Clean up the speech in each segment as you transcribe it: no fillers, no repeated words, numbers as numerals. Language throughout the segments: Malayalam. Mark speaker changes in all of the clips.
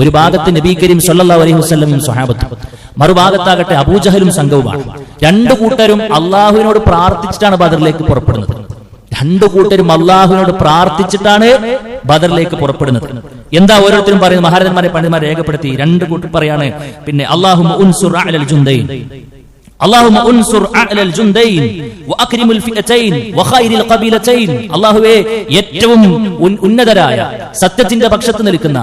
Speaker 1: ഒരു ഭാഗത്ത് നബി കരീം സല്ലല്ലാഹു അലൈഹി വസല്ലമയും സ്വഹാബത്തും, മറുഭാഗത്താകട്ടെ അബൂജഹലും സംഘവുമാണ്. രണ്ടു കൂട്ടരും അള്ളാഹുവിനോട് പ്രാർത്ഥിച്ചിട്ടാണ് ബദറിലേക്ക് പുറപ്പെടുന്നത്. രണ്ടു കൂട്ടരും അള്ളാഹുവിനോട് പ്രാർത്ഥിച്ചിട്ടാണ് ബദറിലേക്ക് പുറപ്പെടുന്നത്. എന്താ ഓരോരുത്തരും പറയുന്നത്? മഹാരഥന്മാരെ പണ്ഡിതന്മാരെ രേഖപ്പെടുത്തി രണ്ട് കൂട്ടർ പറയാണ്, പിന്നെ അല്ലാഹുമ്മ ഉൻസുർ അലൽ ജുൻദൈൻ, അല്ലാഹുമ്മ ഉൻസുർ അലൽ ജുൻദൈൻ വഅക്രിമുൽ ഫിഅതൈൻ വഖൈരിൽ ഖബീലതൈൻ. അല്ലാഹുവേ, ഏറ്റവും ഉന്നതരായ സത്യത്തിന്റെ പക്ഷത്ത് നിൽക്കുന്ന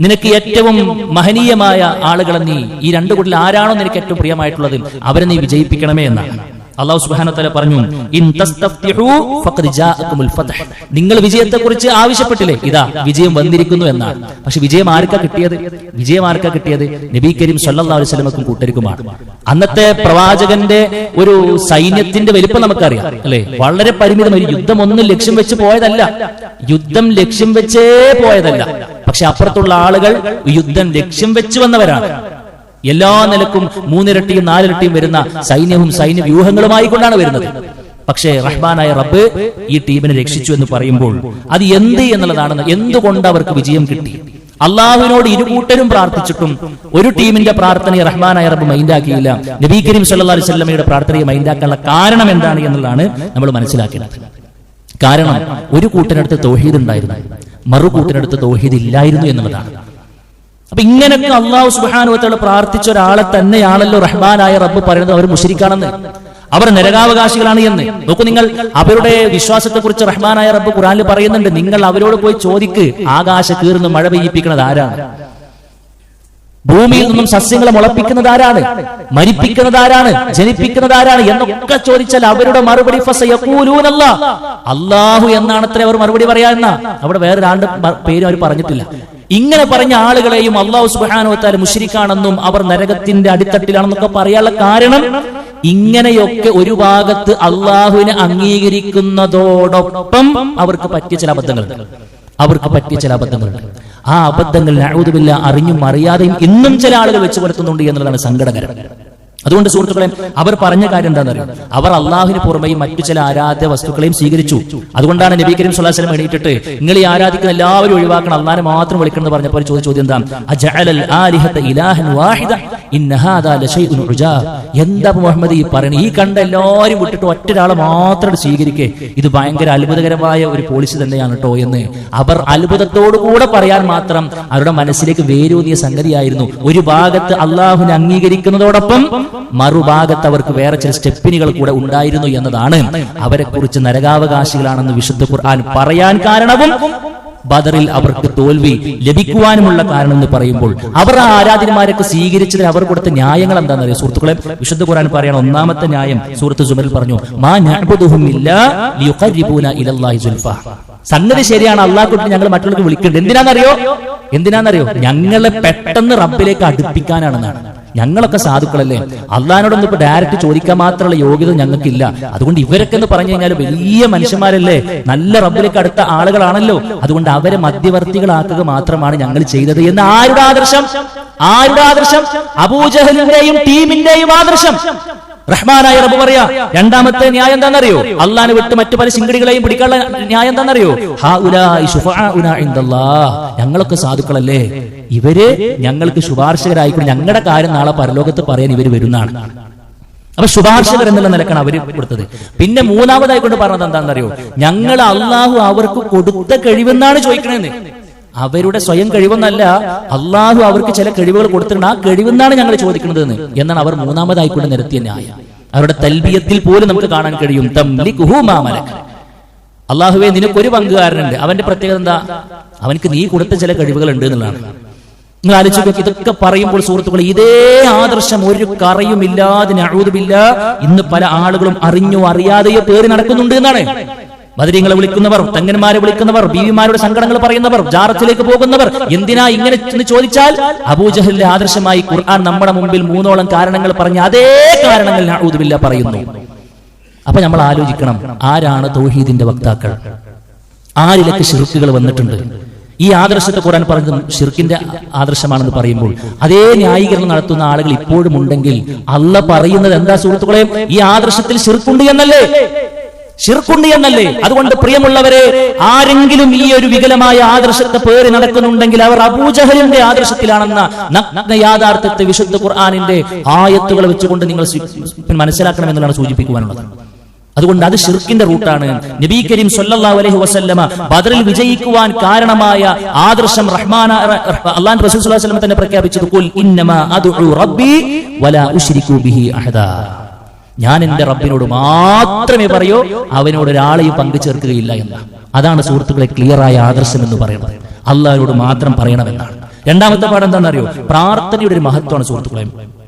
Speaker 1: നിനക്ക് ഏറ്റവും മഹനീയമായ ആളുകളെ നീ, ഈ രണ്ടു കൂട്ടരിൽ ആരാണോ നിനക്ക് ഏറ്റവും പ്രിയമായിട്ടുള്ളത് അവരെ നീ വിജയിപ്പിക്കണമേ എന്നാണ്. അല്ലാഹു സുബ്ഹാനഹു വ തആല പറഞ്ഞു, ഇൻ തസ്തഫ്തിഹു ഫഖദ് ജാഅകുമുൽ ഫത്ഹ്. നിങ്ങൾ വിജയത്തെക്കുറിച്ച് ആവശ്യപ്പെട്ടില്ലേ, ഇതാ വിജയം വന്നിരിക്കുന്നു എന്നാണ്. പക്ഷെ വിജയം ആർക്കാ കിട്ടിയത്? വിജയം ആർക്കാ കിട്ടിയത്? നബി കരീം സല്ലല്ലാഹു അലൈഹി വസല്ലമക്കും കൂട്ടർക്കുമാണ്. അന്നത്തെ പ്രവാചകന്റെ ഒരു സൈന്യത്തിന്റെ വലിപ്പം നമുക്കറിയാം അല്ലെ, വളരെ പരിമിതമായി. യുദ്ധം ഒന്നും ലക്ഷ്യം വെച്ച് പോയതല്ല, യുദ്ധം ലക്ഷ്യം വെച്ചേ പോയതല്ല. പക്ഷെ അപ്പുറത്തുള്ള ആളുകൾ യുദ്ധം ലക്ഷ്യം വെച്ച് വന്നവരാണ്. എല്ലാ നിലക്കും മൂന്നിരട്ടിയും നാലിരട്ടിയും വരുന്ന സൈന്യവും സൈന്യ വ്യൂഹങ്ങളുമായി കൊണ്ടാണ് വരുന്നത്. പക്ഷേ റഹ്മാനായ റബ്ബ് ഈ ടീമിനെ രക്ഷിച്ചു എന്ന് പറയുമ്പോൾ അത് എന്ത് എന്നുള്ളതാണ്. എന്തുകൊണ്ട് അവർക്ക് വിജയം കിട്ടി? അള്ളാഹുവിനോട് ഇരുകൂട്ടരും പ്രാർത്ഥിച്ചിട്ടും ഒരു ടീമിന്റെ പ്രാർത്ഥനയെ റഹ്മാനായ റബ്ബ് മൈൻഡാക്കിയില്ല. നബി കരീം സല്ലല്ലാഹു അലൈഹി വസല്ലമയുടെ പ്രാർത്ഥനയെ മൈൻഡാക്കാനുള്ള കാരണം എന്താണ് എന്നുള്ളതാണ് നമ്മൾ മനസ്സിലാക്കേണ്ടത്. കാരണം ഒരു കൂട്ടിനടുത്ത് തൗഹീദ് ഉണ്ടായിരുന്നു, മറു കൂട്ടിനടുത്ത് തൗഹീദ് ഇല്ലായിരുന്നു എന്നുള്ളതാണ്. അപ്പൊ ഇങ്ങനെയൊക്കെ അല്ലാഹു സുബ്ഹാനഹു വ തആല പ്രാർത്ഥിച്ച ഒരാളെ തന്നെയാണല്ലോ റഹ്മാനായ റബ്ബ് പറയുന്നത് അവർ മുശ്രിക്കാണെന്ന്, അവർ നരകാവകാശികളാണ് എന്ന്. നോക്കൂ നിങ്ങൾ, അവരുടെ വിശ്വാസത്തെ കുറിച്ച് റഹ്മാനായ റബ്ബ് ഖുർആനിൽ പറയുന്നുണ്ട്, നിങ്ങൾ അവരോട് പോയി ചോദിക്ക്, ആകാശ കീർന്ന് മഴ പെയ്യിപ്പിക്കുന്നത് ആരാണ്? ഭൂമിയിൽ നിന്നും സസ്യങ്ങളെ മുളപ്പിക്കുന്നത് ആരാണ്? മരിപ്പിക്കുന്നത് ആരാണ്? ജനിപ്പിക്കുന്നത് ആരാണ് എന്നൊക്കെ ചോദിച്ചാൽ അവരുടെ മറുപടി ഫസയഖൂലൂനല്ലാഹ്, അല്ലാഹു എന്നാണ് അത്ര അവർ മറുപടി പറയാന്ന. അവിടെ വേറെ രണ്ട് പേരും അവർ പറഞ്ഞിട്ടില്ല. ഇങ്ങനെ പറഞ്ഞ ആളുകളെയും അല്ലാഹു സുബ്ഹാനഹു വ തആല മുശ്രിക്കാണെന്നും അവർ നരകത്തിന്റെ അടിത്തട്ടിലാണെന്നൊക്കെ പറയാനുള്ള കാരണം, ഇങ്ങനെയൊക്കെ ഒരു ഭാഗത്ത് അള്ളാഹുവിനെ അംഗീകരിക്കുന്നതോടൊപ്പം അവർക്ക് പറ്റിയ ചില അബദ്ധങ്ങളുണ്ട്. ആ അബദ്ധങ്ങൾ നഊദു ബില്ലാഹ് അറിഞ്ഞും അറിയാതെയും ഇന്നും ചില ആളുകൾ വെച്ച് പുലർത്തുന്നുണ്ട് എന്നുള്ളതാണ് സങ്കടകരം. അതുകൊണ്ട് സുഹൃത്തുക്കളെ, അവർ പറഞ്ഞ കാര്യം എന്താണെന്നറിയാം? അവർ അള്ളാഹുവിന് പുറമെയും മറ്റു ചില ആരാധ്യ വസ്തുക്കളെയും സ്വീകരിച്ചു. അതുകൊണ്ടാണ് നബി കരീം സ്വല്ലല്ലാഹു അലൈഹി വസല്ലം എണീറ്റിട്ട് നിങ്ങൾ ഈ ആരാധിക്കുന്ന എല്ലാവരും ഒഴിവാക്കണം, അള്ളാഹിനെ മാത്രം വിളിക്കണം എന്ന് പറഞ്ഞപ്പോൾ ചോദ്യം എന്താ? അജഅലൽ ആലിഹത ഇലാഹൻ വാഹിദ ഇന്ന ഹാദാ ലശൈഉൻ ഉജാബ്. എന്താ മുഹമ്മദ് ഈ പറയണേ? ഈ കണ്ട എല്ലാവരും വിട്ടിട്ട് ഒറ്റൊരാളെ മാത്രം സ്വീകരിക്കേ, ഇത് ഭയങ്കര അത്ഭുതകരമായ ഒരു പോളിസി തന്നെയാണ് കേട്ടോ എന്ന് അവർ അത്ഭുതത്തോടുകൂടെ പറയാൻ മാത്രം അവരുടെ മനസ്സിലേക്ക് വേരൂന്നിയ സംഗതിയായിരുന്നു. ഒരു ഭാഗത്ത് അള്ളാഹുവിനെ അംഗീകരിക്കുന്നതോടൊപ്പം മറുഭാഗത്ത് അവർക്ക് വേറെ ചില സ്റ്റെപ്പിനുകൾ കൂടെ ഉണ്ടായിരുന്നു എന്നതാണ് അവരെ കുറിച്ച് നരകാവകാശികളാണെന്ന് വിശുദ്ധ ഖുർആൻ പറയാൻ കാരണവും ബദറിൽ അവർക്ക് തോൽവി ലഭിക്കുവാനുമുള്ള കാരണം എന്ന് പറയുമ്പോൾ അവർ ആ ആരാധനമാരൊക്കെ സ്വീകരിച്ചതിന് അവർ കൊടുത്ത ന്യായങ്ങൾ എന്താണെന്നറിയോ സുഹൃത്തുക്കളെ? വിശുദ്ധ ഖുർആൻ പറയണം, ഒന്നാമത്തെ ന്യായം സൂറത്ത് സുമറിൽ പറഞ്ഞു, മാ നഅ്ബുദുഹും ഇല്ലാ ലിയുഖർരിബൂന ഇലല്ലാഹി സുൽഫാ. സംഗതി ശരിയാണ്, അള്ളാഹ് കൊണ്ട് ഞങ്ങൾ മറ്റുള്ളവർക്ക് വിളിക്കുന്നുണ്ട്. എന്തിനാണെന്നറിയോ? ഞങ്ങളെ പെട്ടെന്ന് റബ്ബിലേക്ക് അടുപ്പിക്കാനാണെന്നാണ്. ഞങ്ങളൊക്കെ സാധുക്കളല്ലേ, അള്ളാഹിനോടൊന്നും ഇപ്പൊ ഡയറക്റ്റ് ചോദിക്കാൻ മാത്രമുള്ള യോഗ്യത ഞങ്ങൾക്കില്ല. അതുകൊണ്ട് ഇവരൊക്കെ എന്ന് പറഞ്ഞു കഴിഞ്ഞാൽ വലിയ മനുഷ്യന്മാരല്ലേ, നല്ല റബ്ബിലേക്ക് അടുത്ത ആളുകളാണല്ലോ, അതുകൊണ്ട് അവരെ മധ്യവർത്തികളാക്കുക മാത്രമാണ് ഞങ്ങൾ ചെയ്തത് എന്ന് ആരുടെ ആദർശം? അബൂജഹലിന്റെയും ടീമിന്റെയും ആദർശം. റഹ്മാനായ റബ്ബ് പറയാ, രണ്ടാമത്തെ ന്യായം എന്താണെന്നറിയോ? അള്ളാഹിനെ വിട്ട് മറ്റു പല ശിങ്കടികളെയും പിടിക്കാനുള്ള ന്യായം എന്താണെന്നറിയോ? ഹൗലാഇ ശുഫാഉനാ ഇൻദല്ലാഹ്, ഞങ്ങളൊക്കെ സാധുക്കളല്ലേ, ഇവര് ഞങ്ങൾക്ക് ശുപാർശകരായിക്കൊണ്ട് ഞങ്ങളുടെ കാര്യം നാളെ പരലോകത്ത് പറയാൻ ഇവര് വരുന്നതാണ്. അപ്പൊ ശുപാർശകർ എന്നുള്ള നിലക്കാണ് അവര് കൊടുത്തത്. പിന്നെ മൂന്നാമതായിക്കൊണ്ട് പറഞ്ഞത് എന്താണെന്നറിയോ? ഞങ്ങൾ അള്ളാഹു അവർക്ക് കൊടുത്ത കഴിവെന്നാണ് ചോദിക്കണേന്ന്. അവരുടെ സ്വയം കഴിവെന്നല്ല, അള്ളാഹു അവർക്ക് ചില കഴിവുകൾ കൊടുത്തിട്ടുണ്ട്, ആ കഴിവെന്നാണ് ഞങ്ങൾ ചോദിക്കുന്നത് എന്നാണ് അവർ മൂന്നാമതായിക്കൊണ്ട് നിരത്തിയ ന്യായം. അവരുടെ തൽബിയത്തിൽ പോലും നമുക്ക് കാണാൻ കഴിയും, തംലികുഹു മാ മലക. അള്ളാഹുവേ, നിനക്കൊരു പങ്കുകാരനുണ്ട്, അവന്റെ പ്രത്യേകത എന്താ? അവനക്ക് നീ കൊടുത്ത ചില കഴിവുകൾ ഉണ്ട് എന്നുള്ളതാണ്. നിങ്ങൾ ആലോചിച്ച് ഇതൊക്കെ പറയുമ്പോൾ സുഹൃത്തുക്കളെ, ഇതേ ആദർശം ഒരു കറയും ഇല്ലാതെ നഊദു ബില്ലാഹ് ഇന്ന് പല ആളുകളും അറിഞ്ഞോ അറിയാതെയോ പേര് നടക്കുന്നുണ്ട് എന്നാണ്. ബദരീങ്ങളെ വിളിക്കുന്നവർ, തങ്ങന്മാരെ വിളിക്കുന്നവർ, ബീവിമാരുടെ സങ്കടങ്ങൾ പറയുന്നവർ, ജാറത്തിലേക്ക് പോകുന്നവർ, എന്തിനാ ഇങ്ങനെ എന്ന് ചോദിച്ചാൽ അബൂജഹലിന്റെ ആദർശമായി ഖുർആൻ നമ്മുടെ മുമ്പിൽ 3ഓളം കാരണങ്ങൾ പറഞ്ഞ അതേ കാരണങ്ങൾ നഊദു ബില്ലാഹ് പറയുന്നു. അപ്പൊ നമ്മൾ ആലോചിക്കണം, ആരാണ് തൗഹീദിന്റെ വക്താക്കൾ? ആരിലൊക്കെ ശിർക്കുകൾ വന്നിട്ടുണ്ട്? ഈ ആദർശത്തെ ഖുർആൻ പറഞ്ഞത് ശിർക്കിന്റെ ആദർശമാണെന്ന് പറയുമ്പോൾ അതേ ന്യായീകരണം നടത്തുന്ന ആളുകൾ ഇപ്പോഴും ഉണ്ടെങ്കിൽ അള്ളാഹ് പറയുന്നത് എന്താ സുഹൃത്തുക്കളെ? ഈ ആദർശത്തിൽ ശിർക്കുണ്ട് എന്നല്ലേ? ശിർക്കുണ്ട് എന്നല്ലേ? അതുകൊണ്ട് പ്രിയമുള്ളവരെ, ആരെങ്കിലും ഈ ഒരു വികലമായ ആദർശത്തെ പേറി നടക്കുന്നുണ്ടെങ്കിൽ അവർ അബൂജഹലിന്റെ ആദർശത്തിലാണെന്ന നഗ്ന യാഥാർത്ഥ്യത്തെ വിശുദ്ധ ഖുർആനിന്റെ ആയത്തുകൾ വെച്ചുകൊണ്ട് നിങ്ങൾ മനസ്സിലാക്കണമെന്നുള്ളതാണ് സൂചിപ്പിക്കുവാനുള്ളത്. അതുകൊണ്ട് അത് ശിർക്കിന്റെ റൂട്ടാണ്. നബി കരീം സ്വല്ലല്ലാഹു അലൈഹി വസല്ലമ ബദറിൽ വിജയിക്കുവാൻ കാരണമായ ആദർശം അല്ലാഹു റസൂൽ സ്വല്ലല്ലാഹു അലൈഹി വസല്ലം തന്നെ പ്രഖ്യാപിച്ചത്, ഖുൽ ഇന്നമാ അദ്ഉ റബ്ബി വലാ ഉശ്രികു ബിഹി അഹദാ. ഞാൻ എന്റെ റബ്ബിനോട് മാത്രമേ പറയൂ, അവനോട് ഒരാളെയും പങ്കു ചേർക്കുകയില്ല എന്ന. അതാണ് സുഹൃത്തുക്കളെ ക്ലിയറായ ആദർശം എന്ന് പറയുന്നത്. അള്ളാഹുവിനോട് മാത്രം പറയണമെന്നാണ്. രണ്ടാമത്തെ പാഠം എന്താണെന്നറിയോ? പ്രാർത്ഥനയുടെ ഒരു മഹത്വമാണ് സുഹൃത്തുക്കളെ.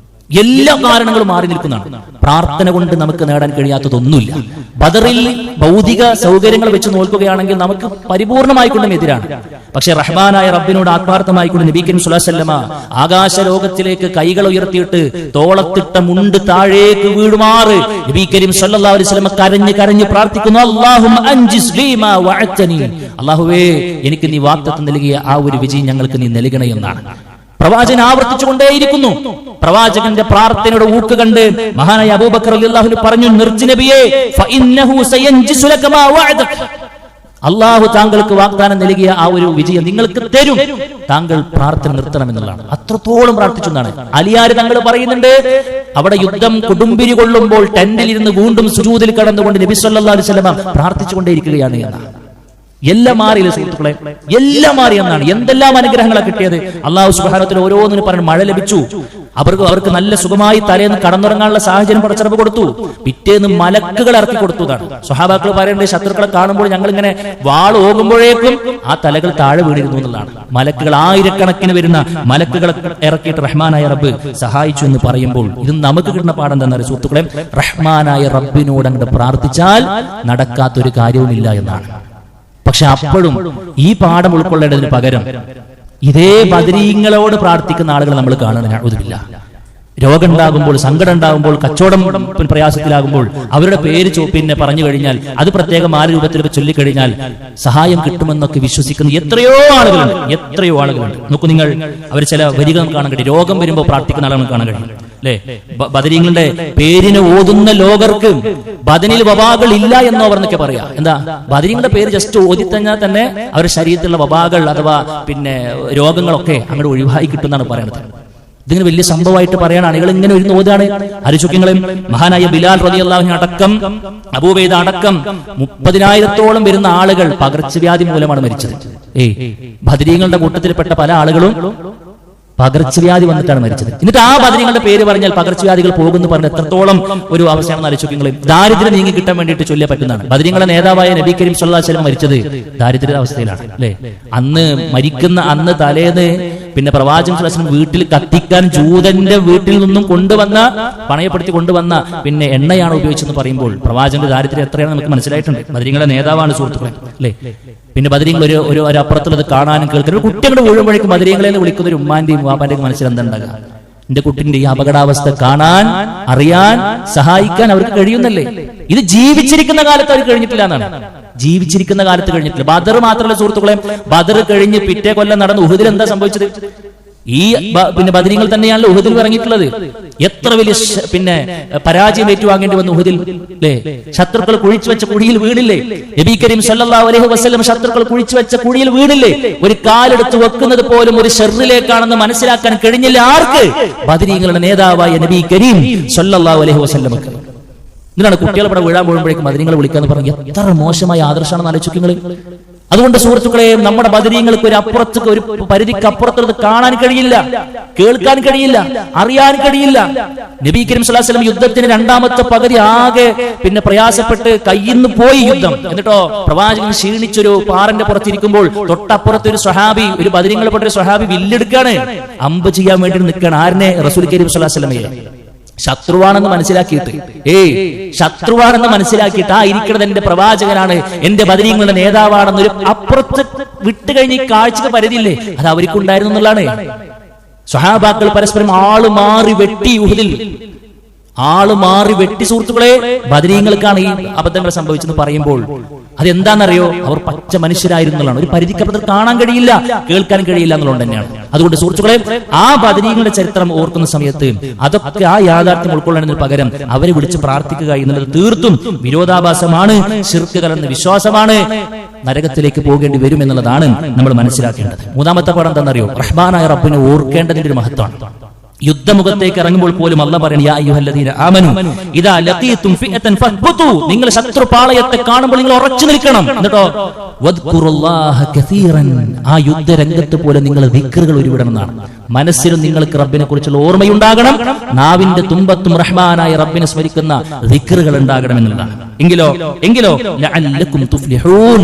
Speaker 1: എല്ലാ കാരണങ്ങളും മാറി നിൽക്കുന്നതാണ്. പ്രാർത്ഥന കൊണ്ട് നമുക്ക് നേടാൻ കഴിയാത്തതൊന്നുമില്ല. ബദറിൽ ഭൗതിക സൗകര്യങ്ങൾ വെച്ച് നോക്കുകയാണെങ്കിൽ നമുക്ക് പരിപൂർണമായിക്കൊണ്ടും എതിരാണ്. പക്ഷെ റഹ്മാനായ റബ്ബിനോട് ആത്മാർത്ഥമായിക്കൊണ്ട് നബി കരീം സ്വല്ലല്ലാഹു അലൈഹി വസല്ലമ ആകാശ ലോകത്തിലേക്ക് കൈകൾ ഉയർത്തിയിട്ട് തോളത്തിട്ട മുണ്ട് താഴേക്ക് വീഴുമാറ് നബി കരീം സ്വല്ലല്ലാഹു അലൈഹി വസല്ലമ കരഞ്ഞ് കരഞ്ഞ് പ്രാർത്ഥിക്കുന്നു, അല്ലാഹുമ്മ അൻജിസ് ലീമാ വഅദ്തനി. അല്ലാഹുവേ, എനിക്ക് നീ വാഗ്ദത്തം നൽകിയ ആ ഒരു വിജയം ഞങ്ങൾക്ക് നീ നൽകണേ എന്നാണ് പ്രവാചകൻ ആവർത്തിച്ചുകൊണ്ടേയിരിക്കുന്നു. പ്രവാചകന്റെ പ്രാർത്ഥനയുടെ ഊക്ക് കണ്ട് മഹാനായ അബൂബക്കർ റളിയല്ലാഹു അൻഹു പറഞ്ഞു, നിർജി നബിയേ, ഫഇന്നഹു സയൻജിസു ലക മാ വഅദക. അല്ലാഹു താങ്കൾക്ക് വാഗ്ദാനം നൽകിയ ആ ഒരു വിജയം നിങ്ങൾക്ക് തരും. താങ്കൾ പ്രാർത്ഥന നിർത്തണമെന്നുള്ളതാണ്. അത്രത്തോളം പ്രാർത്ഥിച്ചു എന്നാണ് അലിയാർ തങ്ങൾ പറയുന്നുണ്ട്. അവിടെ യുദ്ധം കൊടുമ്പിരി കൊള്ളുമ്പോൾ ടെന്റിൽ ഇരുന്ന് വീണ്ടും സുജൂദിൽ കടന്നുകൊണ്ട് നബി സല്ലല്ലാഹു അലൈഹി വസല്ലം പ്രാർത്ഥിച്ചുകൊണ്ടേയിരിക്കുകയാണ് എന്നാണ്. എല്ലാം മാറിയില്ല സുഹൃത്തുക്കളെ, എല്ലാം മാറി എന്നാണ്. എന്തെല്ലാം അനുഗ്രഹങ്ങളാണ് കിട്ടിയത്. അല്ലാഹു സുബ്ഹാനഹു വ തആല ഓരോന്നിനും പറഞ്ഞ് മഴ ലഭിച്ചു. അവർക്ക് നല്ല സുഖമായി തലേന്ന് കടന്നുറങ്ങാനുള്ള സാഹചര്യം പടച്ചറപ്പ് കൊടുത്തു. പിറ്റേന്ന് മലക്കുകൾ ഇറക്കി കൊടുത്തതാണ്. സ്വഹാബാക്കൾ പറയേണ്ടത്, ശത്രുക്കളെ കാണുമ്പോൾ ഞങ്ങൾ ഇങ്ങനെ വാൾ ഓകുമ്പോഴേക്കും ആ തലകൾ താഴെ വീണിരുന്നു എന്നുള്ളതാണ്. മലക്കുകൾ ആയിരക്കണക്കിന് വരുന്ന മലക്കുകളെ ഇറക്കിയിട്ട് റഹ്മാനായ റബ്ബ് സഹായിച്ചു എന്ന് പറയുമ്പോൾ ഇത് നമുക്ക് കിട്ടുന്ന പാഠം എന്താണെന്ന് സുഹൃത്തുക്കളെ, റഹ്മാനായ റബ്ബിനോട് അങ്ങോട്ട് പ്രാർത്ഥിച്ചാൽ നടക്കാത്തൊരു കാര്യവുമില്ല എന്നാണ്. പക്ഷെ അപ്പോഴും ഈ പാഠം ഉൾക്കൊള്ളേണ്ടതിന് പകരം ഇതേ ബദരീങ്ങളോട് പ്രാർത്ഥിക്കുന്ന ആളുകൾ നമ്മൾ കാണുന്നത് നഅൂദുബില്ല. രോഗം ഉണ്ടാകുമ്പോൾ, സങ്കടം ഉണ്ടാകുമ്പോൾ, കച്ചവടം പ്രയാസത്തിലാകുമ്പോൾ അവരുടെ പേര് പിന്നെ പറഞ്ഞു കഴിഞ്ഞാൽ, അത് പ്രത്യേകം ആ രൂപത്തിൽ ചൊല്ലിക്കഴിഞ്ഞാൽ സഹായം കിട്ടുമെന്നൊക്കെ വിശ്വസിക്കുന്ന എത്രയോ ആളുകളുണ്ട്. നോക്കൂ നിങ്ങൾ, അവർ ചില വരികൾ കാണാൻ കഴിയും. രോഗം വരുമ്പോൾ പ്രാർത്ഥിക്കുന്ന ആളുകൾ കാണാൻ കഴിയും അല്ലെ? ബദരീങ്ങളുടെ പേരിന് ഓതുന്ന ലോകർക്ക് ബദനിൽ വബാകൾ ഇല്ല എന്നോ അവരെന്നൊക്കെ പറയാ. എന്താ, ബദരീങ്ങളുടെ പേര് ജസ്റ്റ് ഓതിത്തഞ്ഞാൽ തന്നെ അവരുടെ ശരീരത്തിലുള്ള വബാകൾ അഥവാ പിന്നെ രോഗങ്ങളൊക്കെ അങ്ങോട്ട് ഒഴിവായി കിട്ടുമെന്നാണ് പറയുന്നത്. ഇതിങ്ങനെ വലിയ സംഭവമായിട്ട് പറയാണ്. ആളുകൾ ഇങ്ങനെ ഒരു ഓതാണ്. ആലോചിക്കുങ്ങളും മഹാനായ ബിലാൽ റളിയല്ലാഹു അൻഹു അടക്കം, അബൂബൈദ അടക്കം 30,000-ഓളം വരുന്ന ആളുകൾ പകർച്ചവ്യാധി മൂലമാണ് മരിച്ചത്. ബദരീങ്ങളുടെ കൂട്ടത്തിൽപ്പെട്ട പല ആളുകളും പകർച്ചവ്യാധി വന്നിട്ടാണ് മരിച്ചത്. എന്നിട്ട് ആ ബദരീങ്ങളുടെ പേര് പറഞ്ഞാൽ പകർച്ചവ്യാധികൾ പോകുന്നു പറഞ്ഞ എത്രത്തോളം ഒരു അവസ്ഥയാണെന്ന് ആലോചിക്കുമ്പോൾ ദാരിദ്ര്യം നീങ്ങി കിട്ടാൻ വേണ്ടിയിട്ട് ചൊല്ലിയ പറ്റുന്നതാണ്. ബദരീങ്ങളുടെ നേതാവായ നബി കരീം സ്വല്ലല്ലാഹു അലൈഹി വസല്ലം മരിച്ചത് ദാരിദ്ര്യ അവസ്ഥയിലാണ് അല്ലെ? അന്ന് തലേന്ന് പിന്നെ പ്രവാചകൻ സ്വല്ലല്ലാഹു അലൈഹി വസല്ലം വീട്ടിൽ കത്തിക്കാൻ ജൂതന്റെ വീട്ടിൽ നിന്നും പണയപ്പെടുത്തി കൊണ്ടുവന്ന പിന്നെ എണ്ണയാണ് ഉപയോഗിച്ചെന്ന് പറയുമ്പോൾ പ്രവാചകന്റെ ദാരിദ്ര്യം എത്രയാണ് നമുക്ക് മനസ്സിലായിട്ടുണ്ട്. ബദരീങ്ങളുടെ നേതാവാണ് സുഹൃത്തുക്കളെ അല്ലെ? പിന്നെ ബദരീങ്ങൾ ഒരു അപ്പുറത്തുള്ളത് കാണാനും കേൾക്കുന്ന കുട്ടികളുടെ വീഴുമ്പോഴേക്കും ബദരീങ്ങളെ വിളിക്കുന്ന ഒരു ഉമ്മാന്റെയും വാപ്പാന്റെയും മനസ്സിൽ എന്തുണ്ടാകുക? എന്റെ കുട്ടിന്റെ ഈ അപകടാവസ്ഥ കാണാൻ, അറിയാൻ, സഹായിക്കാൻ അവർക്ക് കഴിയുന്നല്ലേ? ഇത് ജീവിച്ചിരിക്കുന്ന കാലത്ത് അവർ കഴിഞ്ഞിട്ടില്ല എന്നാണ്. ജീവിച്ചിരിക്കുന്ന കാലത്ത് കഴിഞ്ഞിട്ടില്ല. ബദർ മാത്രമല്ല സുഹൃത്തുക്കളെ, ബദർ കഴിഞ്ഞ് പിറ്റേ കൊല്ലം നടന്ന ഉഹുദിൽ എന്താ സംഭവിച്ചത്? ഈ പിന്നെ ബദരീങ്ങൾ തന്നെയാണല്ലോ ഉഹുദിൽ ഇറങ്ങിയിട്ടുള്ളത്. എത്ര വലിയ പിന്നെ പരാജയം ഏറ്റുവാങ്ങേണ്ടി വന്നു ഉഹുദിൽ അല്ലേ? ശത്രുക്കൾ കുഴിച്ചു വെച്ച കുഴിയിൽ വീണില്ലേ? നബി കരീം സ്വല്ലല്ലാഹു അലൈഹി വസല്ലം ശത്രുക്കൾ കുഴിച്ചു വെച്ച കുഴിയിൽ വീണില്ലേ? ഒരു കാലെടുത്ത് വെക്കുന്നത് പോലും ഒരു ഷർറിലേക്കാണെന്ന് മനസ്സിലാക്കാൻ കഴിഞ്ഞില്ല ആർക്ക്? ബദരീങ്ങളുടെ നേതാവായ നബി കരീം സ്വല്ലല്ലാഹു അലൈഹി വസല്ലമക്ക്. ഇതിനാണ് കുട്ടികൾ ഇവിടെ വീഴാൻ പോകുമ്പോഴേക്കും ബദരീങ്ങളെ വിളിക്കാന്ന് പറഞ്ഞു. എത്ര മോശമായ ആദർശമാണെന്ന് ആലോചിക്കുക. അതുകൊണ്ട് സുഹൃത്തുക്കളെ, നമ്മുടെ ബദരീങ്ങൾക്ക് ഒരു പരിധിക്ക് അപ്പുറത്തുള്ളത് കാണാൻ കഴിയില്ല, കേൾക്കാൻ കഴിയില്ല, അറിയാൻ കഴിയില്ല. നബി കരീം സ്വല്ലല്ലാഹു അലൈഹി വസല്ലം യുദ്ധത്തിന് രണ്ടാമത്തെ പകുതി ആകെ പിന്നെ പ്രയാസപ്പെട്ട് കയ്യിന്ന് പോയി യുദ്ധം. എന്നിട്ടോ പ്രവാചകൻ ക്ഷീണിച്ചൊരു പാറന്റെ പുറത്തിരിക്കുമ്പോൾ തൊട്ടപ്പുറത്ത് ഒരു സ്വഹാബി, ഒരു ബദരീങ്ങളെപ്പെട്ട ഒരു സ്വഹാബി വില്ലെടുക്കാണ്, അമ്പ് ചെയ്യാൻ വേണ്ടി നിൽക്കുകയാണ്. ആരിനെ? റസൂൽ കരീം സ്വല്ലല്ലാഹു അലൈഹി വസല്ലമയെ. ശത്രുവാണെന്ന് മനസ്സിലാക്കിയിട്ട് ശത്രുവാണെന്ന് മനസ്സിലാക്കിയിട്ട് ആ ഇരിക്കുന്നത് എന്റെ പ്രവാചകനാണ്, എന്റെ ബദരീങ്ങളുടെ നേതാവാണെന്നൊരു അപ്പുറത്ത് വിട്ടുകഴിഞ്ഞ് ഈ കാഴ്ചക്ക് പരിധിയില്ലേ? അത് അവർക്കുണ്ടായിരുന്നു എന്നുള്ളതാണ്. സ്വഹാബാക്കൾ പരസ്പരം ആള് മാറി വെട്ടി ഉഹുദിൽ, ആള് മാറി വെട്ടി സുഹൃത്തുക്കളെ. ബദരീങ്ങൾക്കാണ് ഈ അബദ്ധങ്ങൾ സംഭവിച്ചെന്ന് പറയുമ്പോൾ അതെന്താണെന്നറിയോ? അവർ പച്ച മനുഷ്യരായിരുന്നുള്ളതാണ്. ഒരു പരിധിക്കപ്പുറത്ത് കാണാൻ കഴിയില്ല, കേൾക്കാൻ കഴിയില്ല എന്നുള്ളത് തന്നെയാണ്. അതുകൊണ്ട് സുഹൃത്തുക്കളെ, ആ ബദരീങ്ങളുടെ ചരിത്രം ഓർക്കുന്ന സമയത്ത് അതൊക്കെ ആ യാഥാർത്ഥ്യം ഉൾക്കൊള്ളുന്നതിന് പകരം അവരെ വിളിച്ച് പ്രാർത്ഥിക്കുക എന്നുള്ളത് തീർത്തും വിരോധാഭാസമാണ്, ശിർക്ക് കലർന്ന വിശ്വാസമാണ്, നരകത്തിലേക്ക് പോകേണ്ടി വരും എന്നുള്ളതാണ് നമ്മൾ മനസ്സിലാക്കേണ്ടത്. മൂന്നാമത്തെ പാഠം എന്താണെന്നറിയോ? റഹ്മാനായ റബ്ബിനെ ഓർക്കേണ്ടതിന്റെ ഒരു മഹത്വമാണ്. യുദ്ധമുഖത്തേക്ക് ഇറങ്ങുമ്പോൾ പോലും അല്ലാഹ് പറയുന്നു, യാ അയ്യുഹല്ലദീന ആമനു ഇദാ ലഖീതും ഫിഅതൻ ഫത്ബുതു, നിങ്ങൾ ശത്രുപാളയത്തെ കാണുമ്പോൾ നിങ്ങൾ ഉറച്ചു നിൽക്കണം. എന്നിട്ടോ വദ്കുറുല്ലാഹ കസീറൻ, ആ യുദ്ധരംഗത്ത് പോലെ നിങ്ങൾ ദിക്റുകൾ ഉരുവിടണമെന്നാണ്. മനസ്സിലും നിങ്ങൾക്ക് റബ്ബിനെ കുറിച്ചുള്ള ഓർമ്മയുണ്ടാകണം, നാവിന്റെ തുമ്പത്തും റഹ്മാനായ റബ്ബിനെ സ്മരിക്കുന്ന ദിക്റുകൾ ഉണ്ടാകണം എന്നുള്ളതാണ്. എങ്കിലോ ലഅല്ലകും തുഫ്ലിഹൂൻ,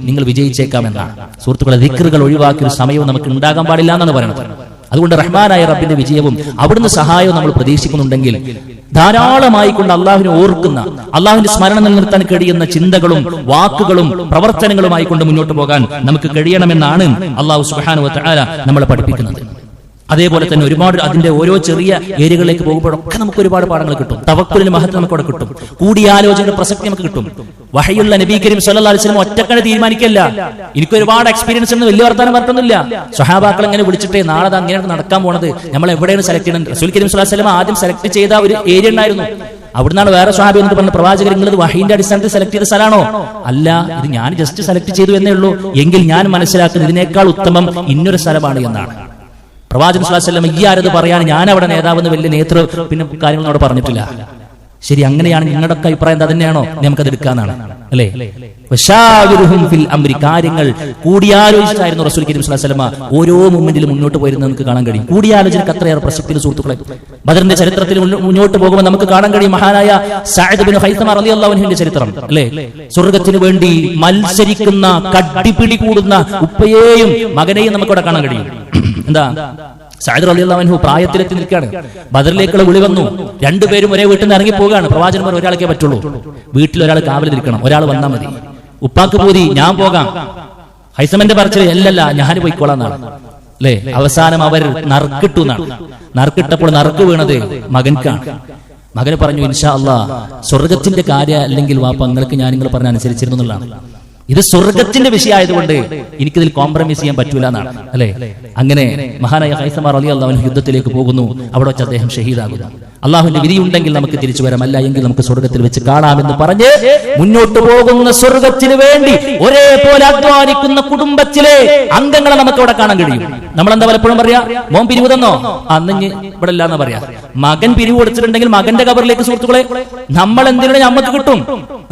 Speaker 1: നിങ്ങൾ വിജയിച്ചേക്കാമെന്നാണ്. സുഹൃത്തുക്കളെ, ദിക്റുകൾ ഒഴിവാക്കിയ ഒരു സമയവും നമുക്ക് ഉണ്ടാകാൻ പാടില്ല എന്നാണ് പറയുന്നത്. അതുകൊണ്ട് റഹ്മാനായ റബ്ബിന്റെ വിജയവും അവിടുന്ന് സഹായവും നമ്മൾ പ്രതീക്ഷിക്കുന്നുണ്ടെങ്കിൽ ധാരാളമായി കൊണ്ട് അള്ളാഹുവിനെ ഓർക്കുന്ന, അള്ളാഹുവിന്റെ സ്മരണ നിലനിർത്താൻ കഴിയുന്ന ചിന്തകളും വാക്കുകളും പ്രവർത്തനങ്ങളുമായി കൊണ്ട് മുന്നോട്ട് പോകാൻ നമുക്ക് കഴിയണമെന്നാണ് അള്ളാഹു സുബ്ഹാനഹു വ തആല നമ്മളെ പഠിപ്പിക്കുന്നത്. അതേപോലെ തന്നെ ഒരുപാട് അതിന്റെ ഓരോ ചെറിയ ഏരിയകളിലേക്ക് പോകുമ്പോഴൊക്കെ നമുക്ക് ഒരുപാട് പാഠങ്ങൾ കിട്ടും. തവക്കുലിന്റെ മഹത്വം നമുക്ക് അവിടെ കിട്ടും, കൂടിയാലോചനയുടെ പ്രസക്തി നമുക്ക് കിട്ടും. വഹയുള്ള നബി കരീം സല്ലല്ലാഹു അലൈഹി വസല്ലം ഒറ്റക്കനെ തീരുമാനിക്കല്ല. എനിക്ക് ഒരുപാട് എക്സ്പീരിയൻസ് ഒന്നും വലിയ വർത്താനം പറഞ്ഞില്ല. സ്വഹാബാക്കൾ എങ്ങനെ വിളിച്ചിട്ടേ നാളെ അത് അങ്ങനെയാണ് നടക്കാൻ പോണത്, നമ്മൾ എവിടെയാണ് സെലക്ട് ചെയ്യുന്നത്. റസൂൽ കരീം സല്ലല്ലാഹു അലൈഹി വസല്ലം ആദ്യം സെലക്ട് ചെയ്ത ഒരു ഏരിയ ഉണ്ടായിരുന്നു. അവിടുന്നാണ് വേറെ സ്വഹാബി എന്ന് പറഞ്ഞ പ്രവാചകർ, നിങ്ങൾ വഹീന്റെ അടിസ്ഥാനത്തിൽ സെലക്ട് ചെയ്ത സ്ഥലമാണോ? അല്ല, ഇത് ഞാൻ ജസ്റ്റ് സെലക്ട് ചെയ്തു എന്നേ ഉള്ളൂ. എങ്കിൽ ഞാൻ മനസ്സിലാക്കുന്നത് ഇതിനേക്കാൾ ഉത്തമം ഇന്നൊരു സ്ഥലമാണ് എന്നാണ്. പ്രവാചകൻ സ്വല്ലല്ലാഹു അലൈഹി വസല്ലം ഈ ആരത് പറയാൻ ഞാൻ അവിടെ നേതാവെന്ന് വലിയ പിന്നെ കാര്യങ്ങളൊന്നും അവിടെ പറഞ്ഞിട്ടില്ല. ശരി, അങ്ങനെയാണ് നിങ്ങളുടെ അഭിപ്രായം എന്താ തന്നെയാണോ? നമുക്കത് എടുക്കാന്നാണ് അല്ലേ? കാര്യങ്ങൾ കൂടിയാലോചിച്ചായിരുന്നു റസൂൽ കരീം സ്വല്ലല്ലാഹു അലൈഹി വസല്ലം ഓരോ മൊമെന്റിലും മുന്നോട്ട് പോയിരുന്നത് നമുക്ക് കാണാൻ കഴിയും. കൂടിയാലോചനക്ക് അത്രയേറെ പ്രസക്തിയുള്ള സുഹൃത്തുക്കളെ, ബദറിന്റെ ചരിത്രത്തിൽ മുന്നോട്ട് പോകുമ്പോൾ നമുക്ക് കാണാൻ കഴിയും മഹാനായ സഅദ് ബിൻ ഖൈസമ റളിയല്ലാഹു അൻഹുവിന്റെ ചരിത്രം അല്ലേ? സ്വർഗ്ഗത്തിന് വേണ്ടി മത്സരിക്കുന്ന, കടിപിടി കൂടുന്ന ഉപ്പയെയും മകനെയും നമുക്കവിടെ കാണാൻ കഴിയും. എന്താ, സഅദ് റളിയല്ലാഹു അൻഹു പ്രായത്തിലെത്തി നിൽക്കുകയാണ്. ബദറിലേക്കുള്ള വിളി വന്നു. രണ്ടുപേരും ഒരേ വീട്ടിൽ നിന്ന് ഇറങ്ങി പോവുകയാണ്. പ്രവാചകന്മാർ ഒരാൾക്കേ പറ്റുള്ളൂ, വീട്ടിൽ ഒരാൾ കാവൽ നിൽക്കണം, ഒരാൾ വന്നാൽ മതി. ഉപ്പാക്ക് പൂതി, ഞാൻ പോകാം. ഹൈസമന്റെ പറച്ചിൽ അല്ലല്ല, ഞാൻ പോയിക്കോളാം എന്നാണ് അല്ലേ? അവസാനം അവർ നറുക്കിട്ടു എന്നാണ്. നറുക്കിട്ടപ്പോൾ നറുക്ക് വീണത് മകൻക്കാണ്. മകന് പറഞ്ഞു, ഇൻഷാ അല്ലാഹ് സ്വർഗത്തിന്റെ കാര്യം അല്ലെങ്കിൽ വാപ്പ നിങ്ങൾക്ക് ഞാൻ നിങ്ങൾ പറഞ്ഞ അനുസരിച്ചിരുന്നു എന്നുള്ളതാണ്. ഇത് സ്വർഗത്തിന്റെ വിഷയമായതുകൊണ്ട് എനിക്കിതിൽ കോംപ്രമൈസ് ചെയ്യാൻ പറ്റൂല എന്നാണ് അല്ലെ? അങ്ങനെ മഹാനായ ഖൈസമ റളിയല്ലാഹു അൻഹു യുദ്ധത്തിലേക്ക് പോകുന്നു. അവിടെ വെച്ച് അദ്ദേഹം ഷഹീദാകുന്നു. അള്ളാഹുവിന്റെ വിധിയുണ്ടെങ്കിൽ നമുക്ക് തിരിച്ചു വരാം, അല്ല എങ്കിൽ നമുക്ക് സ്വർഗത്തിൽ വെച്ച് കാണാമെന്ന് പറഞ്ഞ് മുന്നോട്ട് പോകുന്ന സ്വർഗത്തിന് വേണ്ടി ഒരേപോലെ അധ്വാനിക്കുന്ന കുടുംബത്തിലെ അംഗങ്ങളെ നമുക്ക് അവിടെ കാണാൻ കഴിയും. നമ്മളെന്താ പലപ്പോഴും പറയാ, മോൻ പിരിവ് തന്നോ? അന്ന് ഇവിടെ ഇല്ല എന്നാ പറയാ. മകൻ പിരിവ് കൊടുത്തിട്ടുണ്ടെങ്കിൽ മകന്റെ കബറിലേക്ക് സുഹൃത്തുക്കളെ നമ്മൾ എന്തിനാണ് നമുക്ക് കിട്ടും.